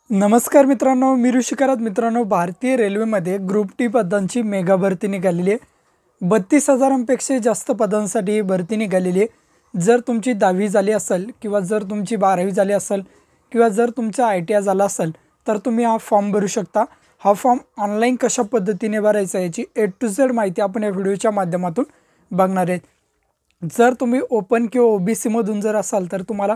नमस्कार मित्रांनो, मी ऋषिकरात. मित्रांनो, भारतीय रेल्वेमध्ये ग्रुप टी पदांची मेगा भरती निघालेली आहे. 32,000पेक्षा जास्त पदांसाठी ही भरती निघालेली आहे. जर तुमची 10वी झाली असेल किंवा जर तुमची 12वी झाली असेल किंवा जर तुमचा ITI झाला असेल तर तुम्ही हा फॉर्म भरू शकता. हा फॉर्म ऑनलाईन कशा पद्धतीने भरायचा याची A to Z माहिती आपण या व्हिडिओच्या माध्यमातून बघणार आहेत. जर तुम्ही ओपन किंवा OBC मधून जर असाल तर तुम्हाला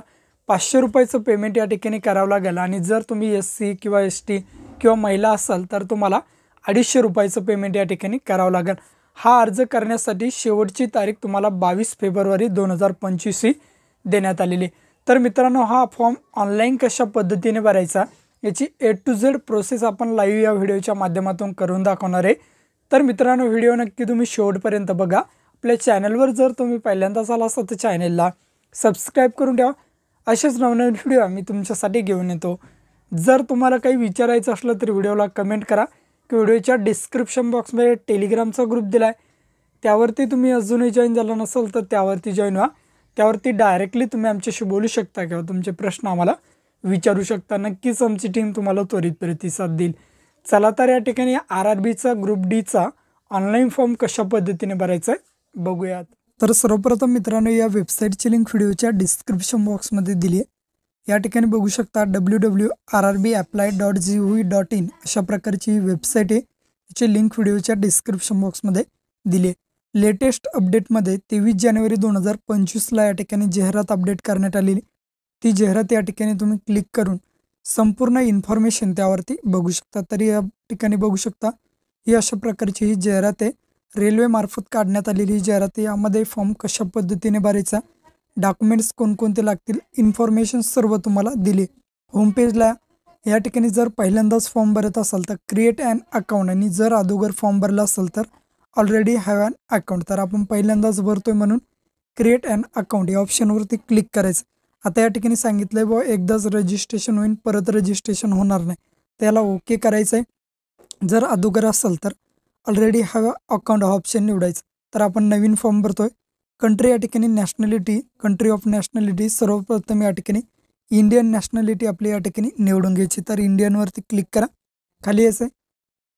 500 रुपयाचं पेमेंट या ठिकाणी करावं लागेल आणि जर तुम्ही SC किंवा ST किंवा महिला असाल तर तुम्हाला 250 रुपयाचं पेमेंट या ठिकाणी करावं लागेल. हा अर्ज करण्यासाठी शेवटची तारीख तुम्हाला 22 फेब्रुवारी 2025 ही देण्यात आलेली. तर मित्रांनो, हा फॉर्म ऑनलाईन कशा पद्धतीने भरायचा याची A to Z प्रोसेस आपण लाईव्ह या व्हिडिओच्या माध्यमातून करून दाखवणार आहे. तर मित्रांनो, व्हिडिओ नक्की तुम्ही शेवटपर्यंत बघा. आपल्या चॅनलवर जर तुम्ही पहिल्यांदाच आला असाल तर चॅनलला सबस्क्राईब करून ठेवा. असेच नवनवीन व्हिडिओ मी तुमच्यासाठी घेऊन येतो. जर तुम्हाला काही विचारायचं असलं तर व्हिडिओला कमेंट करा की व्हिडिओच्या डिस्क्रिप्शन बॉक्समध्ये टेलिग्रामचा ग्रुप दिला आहे, त्यावरती तुम्ही अजूनही जॉईन झाला नसेल तर त्यावरती जॉईन व्हा. त्यावरती डायरेक्टली तुम्ही आमच्याशी बोलू शकता किंवा तुमचे प्रश्न आम्हाला विचारू शकता. नक्कीच आमची टीम तुम्हाला त्वरित प्रतिसाद देईल. चला तर या ठिकाणी RRBचा ग्रुप डीचा ऑनलाईन फॉर्म कशा पद्धतीने भरायचा आहे बघूयात. तर सर्वप्रथम मित्रांनो, या वेबसाईटची लिंक व्हिडिओच्या डिस्क्रिप्शन बॉक्समध्ये दिली आहे. या ठिकाणी बघू शकता www.rrbapply.gov.in अशा प्रकारची वेबसाईट आहे. याची लिंक व्हिडिओच्या डिस्क्रिप्शन बॉक्समध्ये दिली आहे. लेटेस्ट अपडेटमध्ये 23 जानेवारी 2025ला या ठिकाणी जाहिरात अपडेट करण्यात आलेली. ती जाहिरात या ठिकाणी तुम्ही क्लिक करून संपूर्ण इन्फॉर्मेशन त्यावरती बघू शकता. तरी या ठिकाणी बघू शकता ही अशा प्रकारची ही जाहिरात आहे. रेल्वेमार्फत काढण्यात आलेली जाहिरात. यामध्ये फॉर्म कशा पद्धतीने भरायचा, डॉक्युमेंट्स कोणकोणते लागतील, इन्फॉर्मेशन सर्व तुम्हाला दिली. होमपेजला या ठिकाणी जर पहिल्यांदाच फॉर्म भरत असाल तर क्रिएट ॲन अकाउंट, आणि जर अगोदर फॉर्म भरला असेल तर ऑलरेडी हॅव ॲन अकाउंट. तर आपण पहिल्यांदाच भरतोय म्हणून क्रिएट ॲन अकाउंट या ऑप्शनवरती क्लिक करायचं. आता या ठिकाणी सांगितलं आहे बुवा एकदाच रजिस्ट्रेशन होईल, परत रजिस्ट्रेशन होणार नाही. त्याला ओके करायचं आहे. जर अगोदर असेल तर ऑलरेडी हॅव अकाउंट हा ऑप्शन निवडायचं. तर आपण नवीन फॉर्म भरतोय. कंट्री या ठिकाणी नॅशनॅलिटी, कंट्री ऑफ नॅशनॅलिटी सर्वप्रथम या ठिकाणी इंडियन नॅशनॅलिटी आपली या ठिकाणी निवडून घ्यायची. तर इंडियनवरती क्लिक करा. खाली यायचं आहे.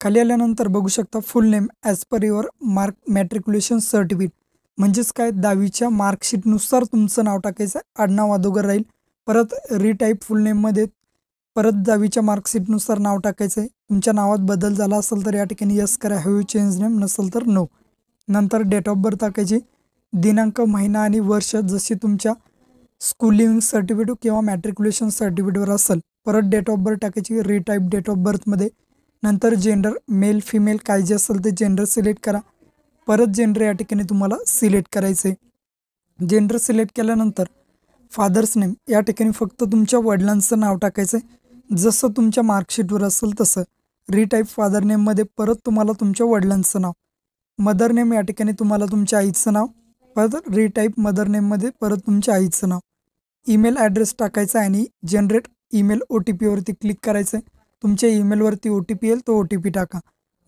खाली आल्यानंतर बघू शकता फुल name as per your mark matriculation certificate, म्हणजेच काय 10वीच्या मार्कशीटनुसार तुमचं नाव टाकायचं आहे. आडनाव अगोदर राहील. परत रिटाईप फुल नेममध्ये परत 10वीच्या मार्कशीटनुसार नाव टाकायचं आहे. तुमच्या नावात बदल झाला असेल तर या ठिकाणी यस करा, हॅव यू चेंज नेम, नसेल तर नो. नंतर डेट ऑफ बर्थ टाकायची. दिनांक, महिना आणि वर्ष जशी तुमच्या स्कूलिंग सर्टिफिकेट किंवा मॅट्रिक्युलेशन सर्टिफिकेटवर असेल. परत डेट ऑफ बर्थ टाकायची रिटाईप डेट ऑफ बर्थमध्ये. नंतर जेंडर, मेल फिमेल काय जे असेल ते जेंडर सिलेक्ट करा. परत जेंडर या ठिकाणी तुम्हाला सिलेक्ट करायचं आहे. जेंडर सिलेक्ट केल्यानंतर फादर्स नेम या ठिकाणी फक्त तुमच्या वडिलांचं नाव टाकायचं आहे, जसं तुमच्या मार्कशीटवर असेल तसं. रिटाईप फादर नेममध्ये परत तुम्हाला तुमच्या वडिलांचं नाव. मदर नेम या ठिकाणी तुम्हाला तुमच्या आईचं नाव. परत रिटाईप मदर नेममध्ये परत तुमच्या आईचं नाव. ईमेल ॲड्रेस टाकायचा आहे आणि जनरेट ईमेल OTP वरती क्लिक करायचं आहे. तुमच्या ईमेलवरती OTP येईल, तो OTP टाका.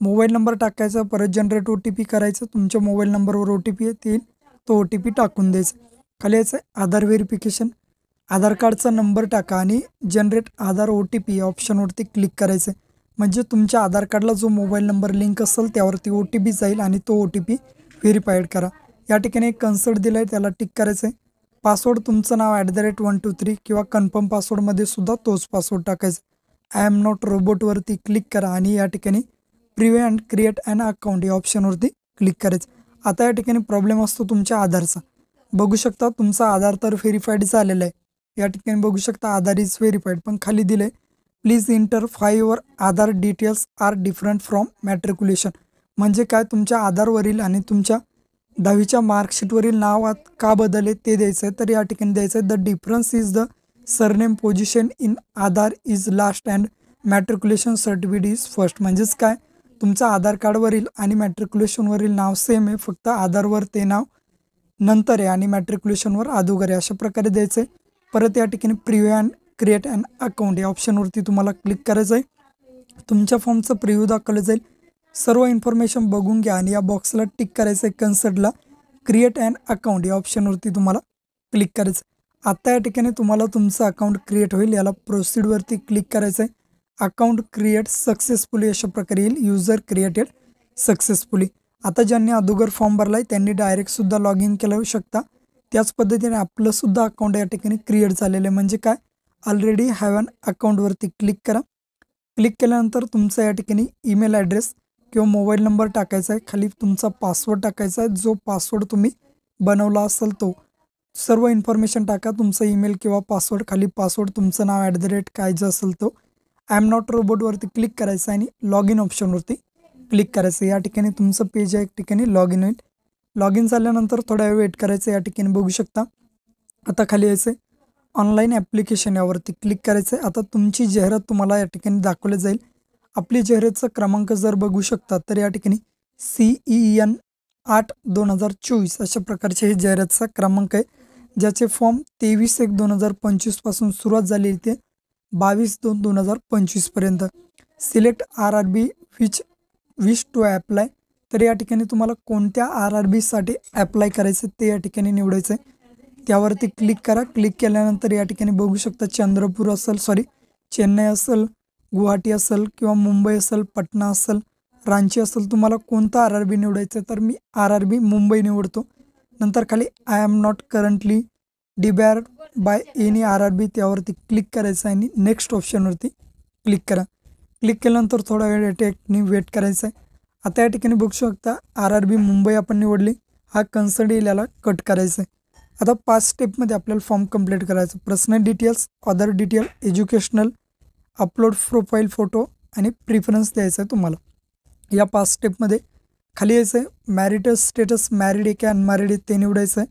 मोबाईल नंबर टाकायचा, परत जनरेट OTP करायचं. तुमच्या मोबाईल नंबरवर OTP येईल, तो OTP टाकून द्यायचा. खाली यायचं आहे आधार व्हेरिफिकेशन. आधार कार्डचा नंबर टाका आणि जनरेट आधार OTP या ऑप्शनवरती क्लिक करायचं आहे. म्हणजे तुमच्या आधार कार्डला जो मोबाईल नंबर लिंक असेल त्यावरती OTP जाईल आणि तो OTP व्हेरीफाईड करा. या ठिकाणी एक कन्सर्ट दिला आहे, त्याला टिक करायचं आहे. पासवर्ड तुमचं नाव @123 किंवा कन्फर्म पासवर्डमध्ये सुद्धा तोच पासवर्ड टाकायचा. आय एम नॉट रोबोटवरती क्लिक करा आणि या ठिकाणी preview and create an account या ऑप्शनवरती क्लिक करायचं. आता या ठिकाणी प्रॉब्लेम असतो तुमच्या आधारचा. बघू शकता तुमचा आधार तर व्हेरीफाईड झालेला आहे. या ठिकाणी बघू शकता आधार इज व्हेरीफाईड, पण खाली दिलं आहे प्लीज इंटर फाय your Aadhaar details are different from matriculation. म्हणजे काय, तुमच्या आधारवरील आणि तुमच्या 10वीच्या मार्कशीटवरील नावात का बदल आहे ते द्यायचं आहे. तर या ठिकाणी द्यायचं आहे the difference is the surname position in Aadhaar is last and matriculation certificate is first. म्हणजेच काय, तुमचं आधार कार्डवरील आणि मॅट्रिक्युलेशनवरील नाव सेम आहे, फक्त आधारवर ते नाव नंतर आहे आणि मॅट्रिक्युलेशनवर अगोदर आहे, अशा प्रकारे द्यायचं आहे. परत या ठिकाणी preview and create an account या ऑप्शनवरती तुम्हाला क्लिक करायचं आहे. तुमच्या फॉर्मचं प्रिव्ह्यू दाखवलं जाईल. सर्व इन्फॉर्मेशन बघून घ्या आणि या बॉक्सला टिक करायचं आहे. कन्सर्टला क्रिएट ॲन अकाउंट या ऑप्शनवरती तुम्हाला क्लिक करायचं. आता या ठिकाणी तुम्हाला तुमचं अकाउंट क्रिएट होईल. याला प्रोसीडवरती क्लिक करायचं आहे. अकाउंट क्रिएट सक्सेसफुली अशा प्रकारे येईल, युजर क्रिएटेड सक्सेसफुली. आता ज्यांनी अगोदर फॉर्म भरलाय त्यांनी डायरेक्टसुद्धा लॉग इन केलं शकता. त्याच पद्धतीने आपलंसुद्धा अकाउंट या ठिकाणी क्रिएट झालेलं आहे. म्हणजे काय, ऑलरेडी हॅव अन अकाउंटवरती क्लिक करा. क्लिक केल्यानंतर तुमचा या ठिकाणी ईमेल ॲड्रेस किंवा मोबाईल नंबर टाकायचा आहे. खाली तुमचा पासवर्ड टाकायचा आहे, जो पासवर्ड तुम्ही बनवला असेल तो. सर्व इन्फॉर्मेशन टाका, तुमचा ईमेल किंवा पासवर्ड. खाली पासवर्ड, तुमचं नाव काय जे असेल तो. आय एम नॉट रोबोटवरती क्लिक करायचं आणि लॉग इन ऑप्शनवरती क्लिक करायचं. या ठिकाणी तुमचं पेज या ठिकाणी लॉग इन होईल. लॉग इन झाल्यानंतर थोडा वेळ वेट करायचं. या ठिकाणी बघू शकता. आता खाली यायचं आहे ऑनलाईन ॲप्लिकेशन, यावरती क्लिक करायचं आहे. आता तुमची जाहिरात तुम्हाला या ठिकाणी दाखवली जाईल. आपली जाहिरातचा क्रमांक जर बघू शकता तर या ठिकाणी CEN 8/2024 अशा प्रकारचे हे जाहिरातचा क्रमांक आहे, ज्याचे फॉर्म 23/1/2025 पासून सुरुवात झालेली ते 22/2/2025 पर्यंत. Select RRB wish to apply. तर या ठिकाणी तुम्हाला कोणत्या RRB साठी ॲप्लाय करायचं ते या ठिकाणी निवडायचं आहे. त्यावरती क्लिक करा. क्लिक केल्यानंतर या ठिकाणी बघू शकता चंद्रपूर असेल, चेन्नई असेल, गुवाहाटी असेल किंवा मुंबई असेल, पटना असेल, रांची असेल, तुम्हाला कोणता RRB निवडायचं आहे. तर मी RRB मुंबई निवडतो. नंतर खाली I am not currently debarred by any RRB त्यावरती क्लिक करायचं आहे आणि नेक्स्ट ऑप्शनवरती क्लिक करा. क्लिक केल्यानंतर थोडा वेळ या ठिकाणी वेट करायचा आहे. आता या ठिकाणी बघू शकता RRB मुंबई आपण निवडली. हा कन्सर्ट याला कट करायचा आहे. आता 5 स्टेपमध्ये आपल्याला फॉर्म कंप्लीट करायचं. Personal details, other detail, educational, upload profile photo आणि प्रिफरन्स द्यायचं आहे तुम्हाला. या 5 स्टेपमध्ये खाली यायचं आहे. मॅरिटल स्टेटस, मॅरिड आहे की अनमॅरिड आहे ते निवडायचं आहे.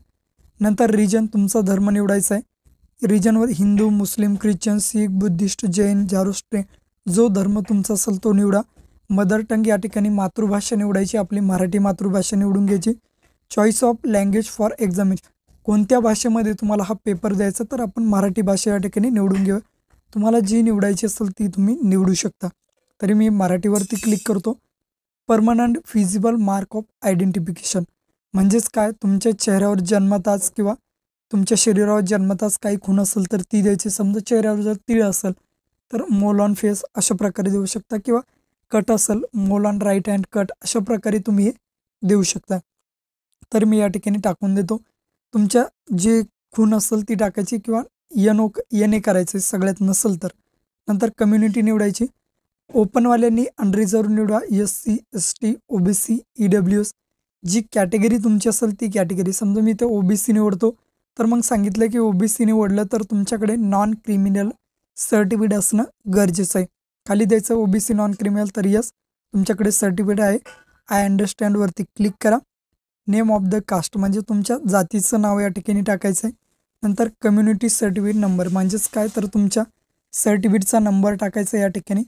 नंतर रिजन, तुमचा धर्म निवडायचा आहे. रिजनवर हिंदू, मुस्लिम, ख्रिश्चन, शीख, बुद्धिस्ट, जैन, झॅरोस्ट्रे, जो धर्म तुमचा असेल तो निवडा. मदर टंग या ठिकाणी मातृभाषा निवडायची, आपली मराठी मातृभाषा निवडून घ्यायची. Choice of language for examination, कोणत्या भाषेमध्ये तुम्हाला हा पेपर द्यायचा, तर आपण मराठी भाषा या ठिकाणी निवडून घेऊ. तुम्हाला जी निवडायची असेल ती तुम्ही निवडू शकता. तरी मी मराठीवरती क्लिक करतो. Permanent feasible mark of identification, म्हणजेच काय, तुमच्या चेहऱ्यावर जन्मताच किंवा तुमच्या शरीरावर जन्मताच काही खूण असेल तर ती द्यायची. समजा चेहऱ्यावर जर तीळ असेल तर मोल ऑन फेस अशा प्रकारे देऊ शकता, किंवा कट असेल मोल ऑन राईट हँड कट अशा प्रकारे तुम्ही हे देऊ शकता. तर मी या ठिकाणी टाकून देतो. तुमच्या जे खूण असेल ती टाकायची किंवा NA करायचे सगळ्यात नसेल तर. नंतर कम्युनिटी निवडायची. ओपनवाल्यांनी अनरिझर्व निवडा. SC ST OBC EWS, जी कॅटेगरी तुमची असेल ती कॅटेगरी. समजा मी ते OBC निवडतो तर मग सांगितलं की OBC निवडलं तर तुमच्याकडे नॉन क्रिमिनल सर्टिफिकेट असणं गरजेचं आहे. खाली द्यायचं OBC नॉन क्रिमिनल, तर यस तुमच्याकडे सर्टिफिकेट आहे. आय अंडरस्टँडवरती क्लिक करा. नेम ऑफ द कास्ट, म्हणजे तुमच्या जातीचं नाव या ठिकाणी टाकायचं आहे. नंतर कम्युनिटी सर्टिफिकेट नंबर, म्हणजेच काय, तर तुमच्या सर्टिफिकेटचा नंबर टाकायचा या ठिकाणी.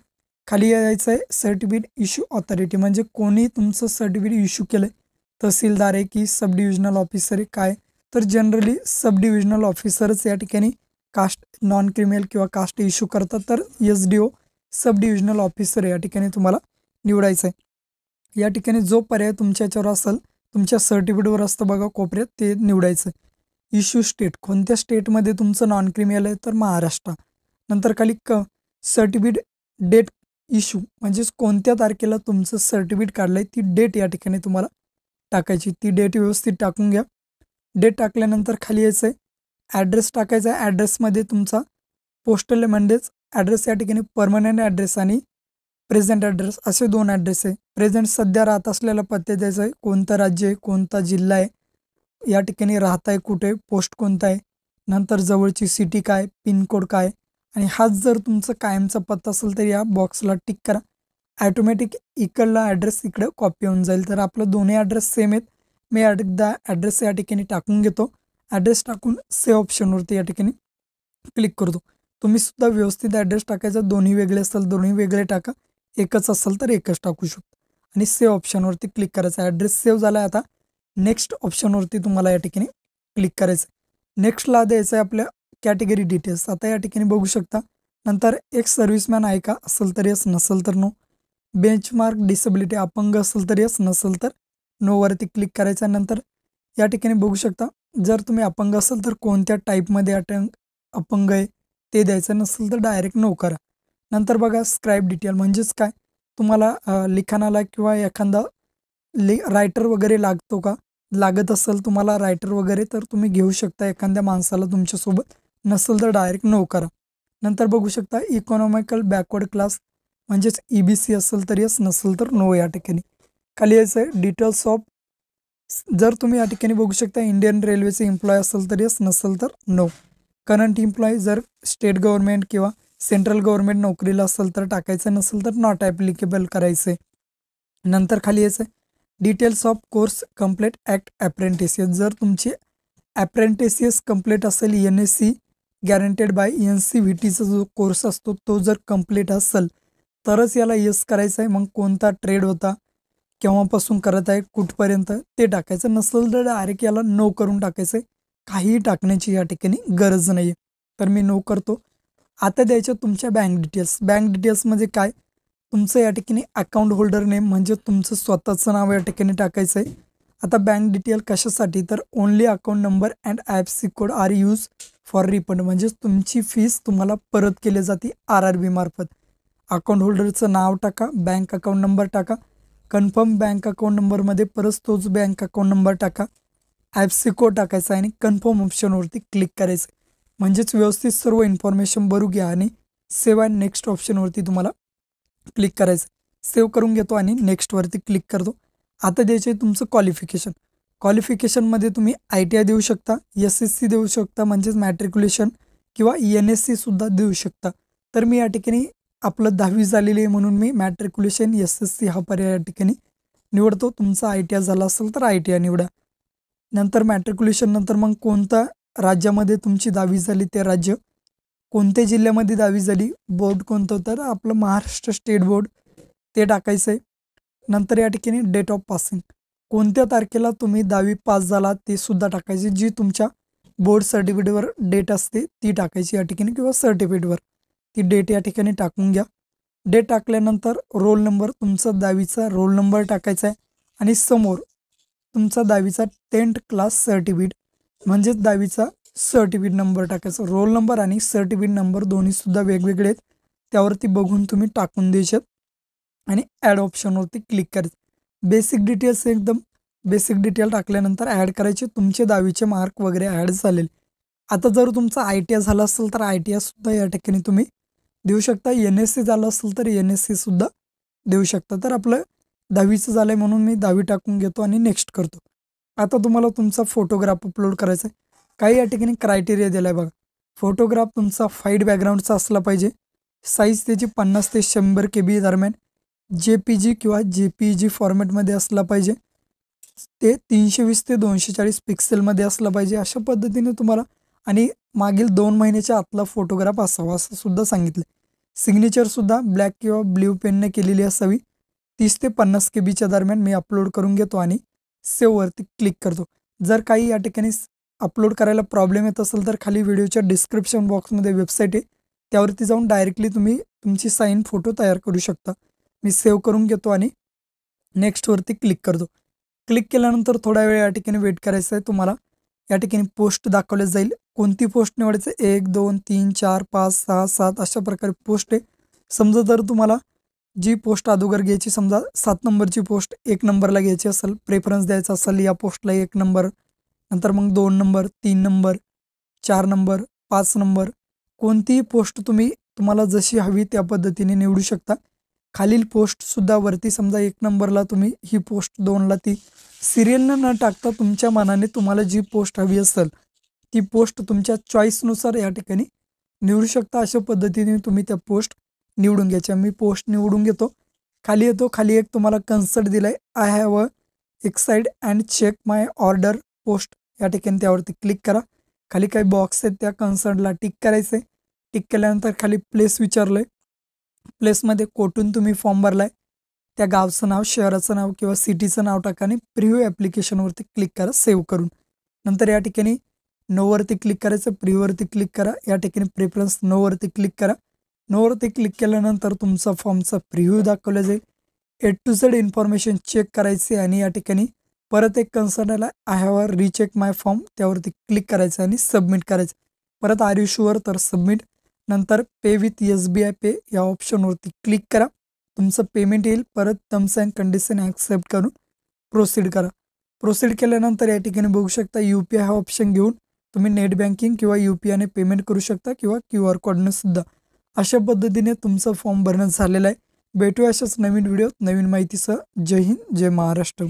खाली यायचं आहे सर्टिफिकेट इश्यू ऑथॉरिटी, म्हणजे कोणी तुमचं सर्टिफिकेट इश्यू केलं आहे, तहसीलदार आहे की सब डिव्हिजनल ऑफिसर आहे काय, तर जनरली सब डिव्हिजनल ऑफिसरच या ठिकाणी कास्ट नॉन क्रिमिनल किंवा कास्ट इश्यू करतात. तर SDO सब डिव्हिजनल ऑफिसर या ठिकाणी तुम्हाला निवडायचं आहे. या ठिकाणी जो पर्याय तुमच्या याच्यावर असेल, तुमच्या सर्टिफिकेटवर असतं बघा कोपऱ्यात, ते निवडायचं. इश्यू स्टेट, कोणत्या स्टेटमध्ये तुमचं नॉन क्रिमिनल आहे, तर महाराष्ट्र. नंतर खाली सर्टिफिकेट डेट इश्यू, म्हणजेच कोणत्या तारखेला तुमचं सर्टिफिकेट काढलं आहे ती डेट या ठिकाणी तुम्हाला टाकायची. ती डेट व्यवस्थित टाकून घ्या. डेट टाकल्यानंतर खाली यायचं आहे ॲड्रेस टाकायचा आहे. ॲड्रेसमध्ये तुमचा पोस्टल म्हणजेच ॲड्रेस या ठिकाणी परमनंट ॲड्रेस आणि प्रेझेंट ॲड्रेस असे 2 ॲड्रेस आहे. प्रेझेंट सध्या राहत असलेला पत्ते द्यायचं आहे, कोणतं राज्य आहे, कोणता जिल्हा आहे, या ठिकाणी राहत आहे कुठे, पोस्ट कोणता आहे, नंतर जवळची सिटी काय, पिनकोड काय, आणि हाच जर तुमचं कायमचा पत्ता असेल तर या बॉक्सला टिक करा. ॲटोमॅटिक इकडला ॲड्रेस इकडं कॉपी होऊन जाईल. तर आपलं दोन्ही ॲड्रेस सेम आहेत. मी एकदा ॲड्रेस या ठिकाणी टाकून घेतो. ॲड्रेस टाकून सेव्ह ऑप्शनवरती या ठिकाणी क्लिक करतो. तुम्हीसुद्धा व्यवस्थित ॲड्रेस टाकायचा. दोन्ही वेगळे असेल दोन्ही वेगळे टाका, एकच असेल तर एकच टाकू शकतो. आणि सेव्ह ऑप्शनवरती क्लिक करायचं. ॲड्रेस सेव्ह झाला आहे. आता नेक्स्ट ऑप्शनवरती तुम्हाला या ठिकाणी क्लिक करायचं. नेक्स्टला द्यायचं आहे आपल्या कॅटेगरी डिटेल्स. आता या ठिकाणी बघू शकता. नंतर एक सर्व्हिसमॅन आहे का, असेल तर यस, नसेल तर नो. बेंचमार्क डिसेबिलिटी, अपंग असेल तर यस, नसेल तर नोवरती क्लिक करायचं. नंतर या ठिकाणी बघू शकता जर तुम्ही अपंग असेल तर कोणत्या टाईपमध्ये अपंग आहे ते द्यायचं, नसेल तर डायरेक्ट नो करा. नंतर बघा स्क्राईब डिटेल म्हणजेच काय, तुम्हाला लिखाणाला किंवा एखादा रायटर वगैरे लागतो का, लागत असेल तुम्हाला रायटर वगैरे तर तुम्ही घेऊ शकता. एखाद्या माणसाला तुमच्यासोबत नसेल तर डायरेक्ट नो करा. नंतर बघू शकता इकॉनॉमिकल बॅकवर्ड क्लास म्हणजेच EBC असेल तर येस, नसेल तर नो. या ठिकाणी खाली यायचं आहे डिटेल्स ऑफ, जर तुम्ही या ठिकाणी बघू शकता इंडियन रेल्वेचे एम्प्लॉय असेल तर येस, नसेल तर नो. करंट एम्प्लॉय जर स्टेट गव्हर्नमेंट किंवा सेंट्रल गव्हर्नमेंट नोकरीला असेल तर टाकायचं, नसेल तर नॉट ॲप्लिकेबल करायचं आहे. नंतर खाली यायचं आहे details of course complete act apprentices, जर तुमची अप्रेंटिसियस कंप्लीट असेल NSC गॅरंटेड बाय NCVTचा जो कोर्स असतो तो जर कंप्लीट असेल तरच याला येस करायचं आहे. मग कोणता ट्रेड होता, केव्हापासून करत आहे, कुठपर्यंत ते टाकायचं, नसेल तर डायरेक्ट याला नो करून टाकायचं आहे. काहीही टाकण्याची या ठिकाणी गरज नाही आहे. तर मी नो करतो. आता द्यायचं तुमच्या बँक डिटेल्स. बँक डिटेल्स म्हणजे काय, तुमचं या ठिकाणी अकाउंट होल्डर नेम म्हणजे तुमचं स्वतःचं नाव या ठिकाणी टाकायचं आहे. आता बँक डिटेल कशासाठी, तर only account number and IFSC code are use for refund, म्हणजेच तुमची फीस तुम्हाला परत केली जाते RRB मार्फत. अकाउंट होल्डरचं नाव टाका, बँक अकाउंट नंबर टाका, कन्फर्म बँक अकाउंट नंबरमध्ये परत तोच बँक अकाउंट नंबर टाका, IFSC कोड टाकायचा आणि कन्फर्म ऑप्शनवरती क्लिक करायचं. म्हणजेच व्यवस्थित सर्व इन्फॉर्मेशन भरू घ्या आणि सेव्ह अँड नेक्स्ट ऑप्शनवरती तुम्हाला क्लिक करायचं. सेव्ह करून घेतो आणि नेक्स्टवरती क्लिक करतो. आता द्यायचे तुमचं क्वालिफिकेशन. क्वालिफिकेशनमध्ये तुम्ही ITI देऊ शकता, SSC देऊ शकता म्हणजेच मॅट्रिक्युलेशन, किंवा NSCसुद्धा देऊ शकता. तर मी या ठिकाणी आपलं 10वी झालेली आहे म्हणून मी मॅट्रिक्युलेशन SSC हा पर्याय या ठिकाणी निवडतो. तुमचा ITI झाला असेल तर ITI निवडा. नंतर मॅट्रिक्युलेशन नंतर मग कोणत्या राज्यामध्ये तुमची 10वी झाली ते राज्य, कोणत्या जिल्ह्यामध्ये 10वी झाली, बोर्ड कोणतं, तर आपलं महाराष्ट्र स्टेट बोर्ड ते टाकायचं आहे. नंतर या ठिकाणी डेट ऑफ पासिंग, कोणत्या तारखेला तुम्ही 10वी पास झाला ते सुद्धा टाकायचे. जी तुमच्या बोर्ड सर्टिफिकेटवर डेट असते ती टाकायची या ठिकाणी, किंवा सर्टिफिकेटवर ती डेट या ठिकाणी टाकून घ्या. डेट टाकल्यानंतर रोल नंबर, तुमचा 10वीचा रोल नंबर टाकायचा आहे आणि समोर तुमचा 10वीचा 10th क्लास सर्टिफिकेट म्हणजेच 10वीचा सर्टिफिकेट नंबर टाकायचा. रोल नंबर आणि सर्टिफिकेट नंबर दोन्हीसुद्धा वेगवेगळे आहेत, त्यावरती बघून तुम्ही टाकून द्यायचे आणि ॲड ऑप्शनवरती क्लिक करायचं. बेसिक डिटेल्स एकदम बेसिक डिटेल टाकल्यानंतर ॲड करायचे. तुमचे 10वीचे मार्क वगैरे ॲड झालेले. आता जर तुमचा ITI झाला असेल तर ITIसुद्धा या ठिकाणी तुम्ही देऊ शकता. NSC झालं असेल तर NSCसुद्धा देऊ शकता. तर आपलं 10वीचं झालं आहे म्हणून मी 10वी टाकून घेतो आणि नेक्स्ट करतो. आता तुम्हाला तुमचा फोटोग्राफ अपलोड करायचा आहे. काही या ठिकाणी क्रायटेरिया दिला आहे बघा. फोटोग्राफ तुमचा व्हाईट बॅकग्राऊंडचा असला पाहिजे. साईज त्याची 50 ते 100 KB दरम्यान, JPG किंवा JPEG फॉर्मॅटमध्ये असला पाहिजे. ते 320 ते 240 पिक्सेलमध्ये असला पाहिजे. अशा पद्धतीने तुम्हाला, आणि मागील 2 महिन्याच्या आतला फोटोग्राफ असावा असं सुद्धा सांगितलं. सिग्नेचरसुद्धा ब्लॅक किंवा ब्ल्यू पेनने केलेली असावी. 30 ते 50 KBच्या दरम्यान मी अपलोड करून घेतो आणि सेव्हवरती क्लिक करतो. जर काही या ठिकाणी अपलोड करायला प्रॉब्लेम येत असेल तर खाली व्हिडिओच्या डिस्क्रिप्शन बॉक्समध्ये वेबसाईट आहे, त्यावरती जाऊन डायरेक्टली तुम्ही तुमची साईन फोटो तयार करू शकता. मी सेव्ह करून घेतो आणि नेक्स्टवरती क्लिक करतो. क्लिक केल्यानंतर थोडा वेळ या ठिकाणी वेट करायचं आहे. तुम्हाला या ठिकाणी पोस्ट दाखवल्या जाईल. कोणती पोस्ट निवडायचं, 1 2 3 4 5 6 7 अशा प्रकारे पोस्ट आहे. समजा जर तुम्हाला जी पोस्ट अगोदर घ्यायची, समजा 7 नंबरची पोस्ट 1 नंबरला घ्यायची असेल, प्रेफरन्स द्यायचा असेल या पोस्टला 1 नंबर, नंतर मग 2 नंबर, 3 नंबर, 4 नंबर, 5 नंबर, कोणतीही पोस्ट तुम्हाला जशी हवी त्या पद्धतीने निवडू शकता. खालील पोस्टसुद्धा वरती समजा 1 नंबरला तुम्ही ही पोस्ट, 2ला ती, सिरियलनं न टाकता तुमच्या मनाने तुम्हाला जी पोस्ट हवी असेल ती पोस्ट तुमच्या चॉईसनुसार या ठिकाणी निवडू शकता. अशा पद्धतीने तुम्ही त्या पोस्ट निवडून घ्यायच्या. मी पोस्ट निवडून घेतो. खाली येतो. खाली एक तुम्हाला कन्सर्ट दिला आहे, आय हॅव एक्साइड and check my order post, या ठिकाणी त्यावरती क्लिक करा. खाली काही बॉक्स आहेत त्या कन्सर्टला टिक करायचं आहे. टिक केल्यानंतर खाली प्लेस विचारलं आहे. प्लेसमध्ये कोठून तुम्ही फॉर्म भरला आहे त्या गावचं नाव, शहराचं नाव किंवा सिटीचं नाव टाका आणि प्रिव्ह्यू ॲप्लिकेशनवरती क्लिक करा सेव्ह करून. नंतर या ठिकाणी नोवरती क्लिक करायचं, प्रिव्ह्यूवरती क्लिक करा. या ठिकाणी प्रेफरन्स नोवरती क्लिक करा. नोवरती क्लिक केल्यानंतर तुमचा फॉर्मचा प्रिव्ह्यू दाखवला जाईल. A to Z information check करायची आणि या ठिकाणी परत एक कन्सर्न आला, I have recheck my form, त्यावरती क्लिक करायचं आणि सबमिट करायचं. परत आर यू शुअर, तर सबमिट. नंतर पे विथ SBI पे या ऑप्शनवरती क्लिक करा. तुमचं पेमेंट येईल. परत टर्म्स अँड कंडिशन ॲक्सेप्ट करून प्रोसीड करा. प्रोसीड केल्यानंतर या ठिकाणी बघू शकता UPI हा ऑप्शन घेऊन तुम्ही नेट बँकिंग किंवा UPIने पेमेंट करू शकता किंवा QR कोडने सुद्धा. अशा पद्धतीने तुमचा फॉर्म भरणं झालेला आहे. भेटूया अशाच नवीन व्हिडिओत नवीन माहितीसह. जय हिंद, जय महाराष्ट्र.